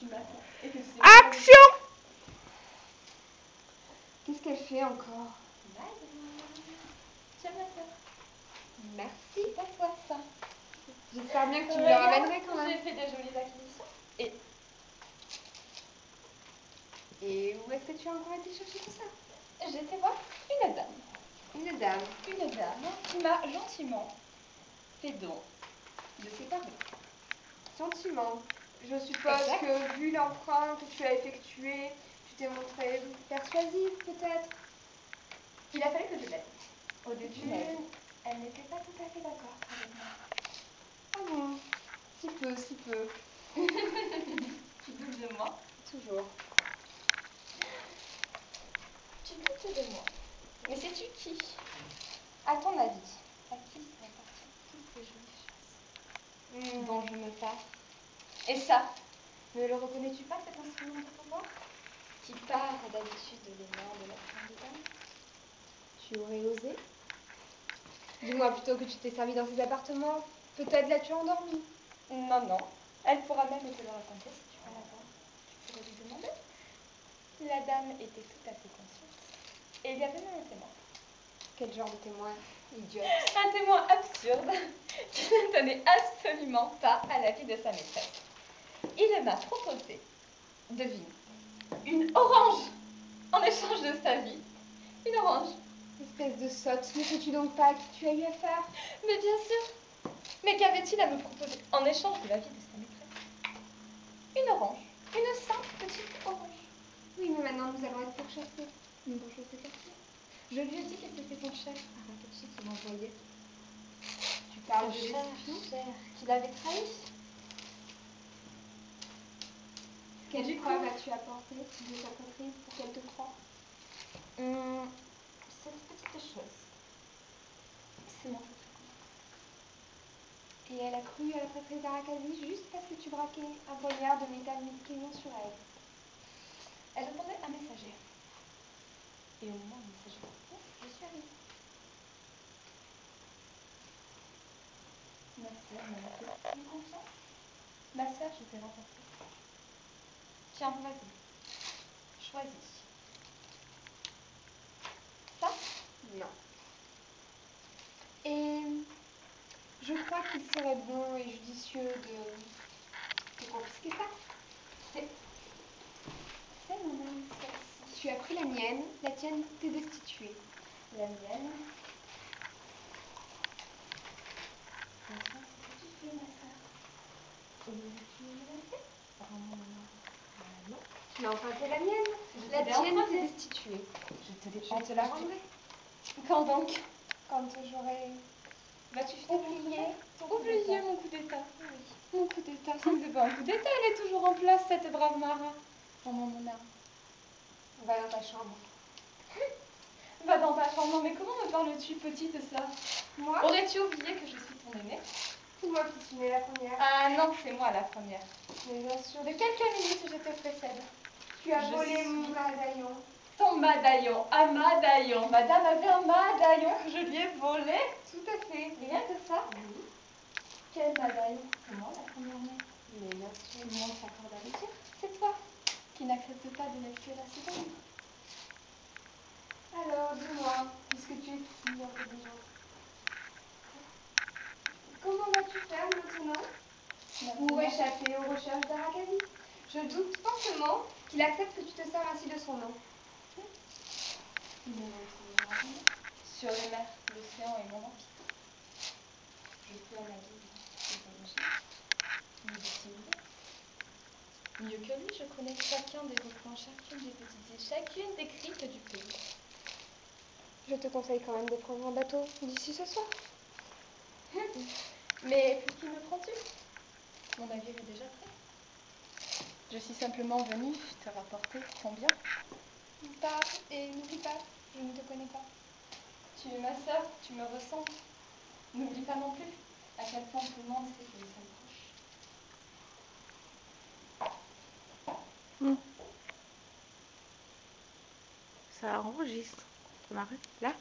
tu m'as fait. Et que c'est Action! Qu'est-ce qu'elle fait encore? Tiens, ma soeur. Merci. C'est à toi, ça. J'espère bien que tu me le ramènerais quand J'ai même. fait des jolies acquisitions. Et où est-ce que tu as encore été chercher tout ça? J'ai été voir une dame. Une dame. Une dame qui m'a gentiment fait don de ses parures. Gentiment. Je suppose Exact. que vu l'emprunt que tu as effectué, tu t'es montrée persuasive peut-être. Il a fallu que je l'aide. Au début, Tu m'aides. elle n'était pas tout à fait d'accord avec moi. Ah bon? Si peu, si peu. Tu doutes de moi? Toujours. Tu doutes de moi. Mais sais-tu qui, à ton avis, à qui appartiennent toutes ces jolies choses dont je me passe? Et ça, ne le reconnais-tu pas, cet instrument de pouvoir qui part d'habitude des mains de la grande dame? Tu aurais osé? Dis-moi plutôt que tu t'es servi dans ces appartements. Peut-être l'as-tu endormie. Non, non. Elle pourra même te le raconter si tu vas la voir. Tu pourrais lui demander. La dame était tout à fait consciente. Et il y avait même un témoin. Quel genre de témoin? Idiote. Un témoin absurde qui ne tenait absolument pas à la vie de sa maîtresse. Il m'a proposé, devine, une orange en échange de sa vie. Une orange. Espèce de sotte, ne sais-tu donc pas à qui tu as eu affaire? Mais bien sûr. Mais qu'avait-il à me proposer en échange de la vie de sa maîtresse? Une orange. Une simple petite orange. Oui, mais maintenant nous allons être pourchassés. Une bourgeoise de quartier. Je lui ai dit que c'était son chef, Arakachi, qui m'envoyait. Tu parles de Son l'espion? cher, qu'il avait trahi. Quelle preuve as-tu apporté de sa traîtrise pour qu'elle te croie? Cette petite chose, c'est mon secret. Et elle a cru à la traîtrise d'Arakazi juste parce que tu braquais un poignard de métal misquillon sur elle. Elle attendait un messager. Et au moment où le messager partait, je suis arrivée. Ma sœur m'a fait une confiance. Ma sœur, je t'ai rapporté. Tiens, vas-y. Choisis. Ça? Non. Et je crois qu'il serait bon et judicieux de confisquer ça. C'est mon âme, celle-ci. Tu as pris la mienne, la tienne t'est destituée. La mienne. Maintenant, c'est ce que tu fais, ma sœur. Et tu me l'as fait? Rends-moi mon âme. Ah non. Tu m'as emprunté la mienne, Je la te l'ai tienne empruntée. t'est destituée. Je te l'ai Je te la rendrai. Quand donc? Quand j'aurai Vas-tu oublié ton coup oublier d'état. mon coup d'état? Oui. Mon coup d'état, ça ne fait pas un coup d'état, elle est toujours en place, cette brave Mara. Rends-moi mon âme. Va dans ta chambre. Va dans ta chambre. Mais comment me parles-tu, petite sœur? Moi? Aurais-tu oublié que je suis ton aînée? C'est moi qui suis née la première. Ah non, c'est moi la première. Mais bien sûr. De quelques minutes, je te précède. Tu as Je volé suis mon médaillon. Ton médaillon, un médaillon. Madame avait un médaillon que je lui ai volé. Tout à fait. Rien que ça? Oui. Quel médaillon? C'est moi la première née. Mais bien sûr. Tout le monde s'accorde à le dire. C'est toi qui n'acceptes pas de n'être que la seconde. Alors, dis-moi, puisque tu es si intelligente, comment vas-tu faire maintenant pour échapper aux recherches d'Arakazi? Je doute fortement qu'il accepte que tu te sers ainsi de son nom. Il ne me retrouvera jamais. Sur les mers, l'océan et mon empire. Je peux naviguer et voyager, me dissimuler. Mieux que lui, je connais chacun des recoins, chacune des petites îles, chacune des cryptes du pays. Je te conseille quand même de prendre un bateau d'ici ce soir. Mais pour qui me prends-tu? Mon navire est déjà prêt. Je suis simplement venue te rapporter combien? Pars et n'oublie pas, je ne te connais pas. Tu es ma sœur, tu me ressens. N'oublie pas non plus à quel point tout le monde sait que nous sommes proches. Ça enregistre. Ça m'arrête là?